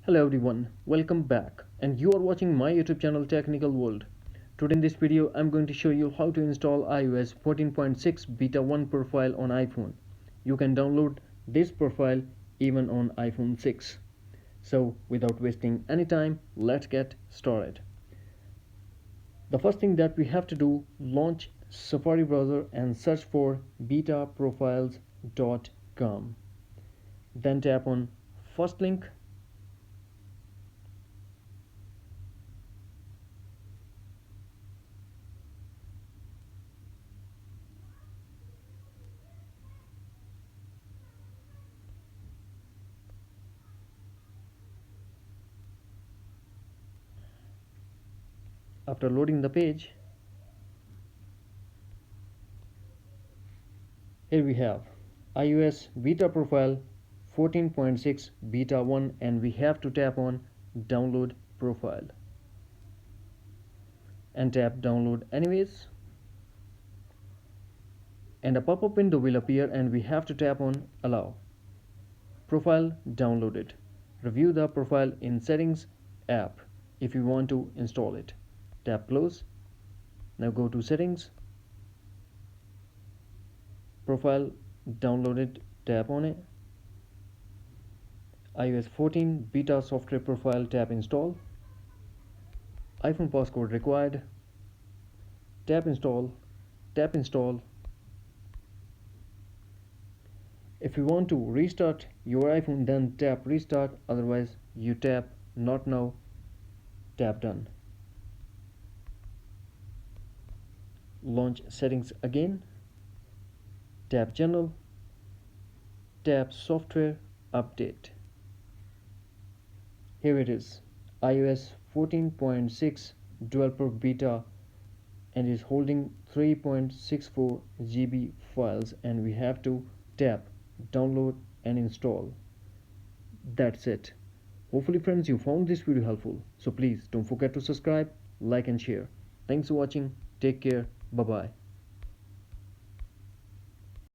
Hello everyone, welcome back, and you are watching my YouTube channel Technical World. Today in this video I'm going to show you how to install iOS 14.6 Beta 1 profile on iPhone. You can download this profile even on iPhone 6. So without wasting any time, let's get started. The first thing that we have to do, launch Safari browser and search for betaprofiles.com. Then tap on first link. After loading the page, here we have iOS beta profile 14.6 beta 1, and we have to tap on download profile and tap download anyways, and a pop-up window will appear and we have to tap on allow. Profile downloaded. Review the profile in settings app if you want to install it. Tap close. Now go to settings, profile downloaded, tap on it. iOS 14 beta software profile, tap install. iPhone passcode required. Tap install. Tap install. If you want to restart your iPhone, then tap restart, otherwise you tap not now, tap done. Launch settings again, tap general, tap software update. Here it is, iOS 14.6 developer beta, and is holding 3.64 GB files, and we have to tap download and install. That's it. Hopefully friends, you found this video helpful, so please don't forget to subscribe, like and share. Thanks for watching. Take care. Bye bye.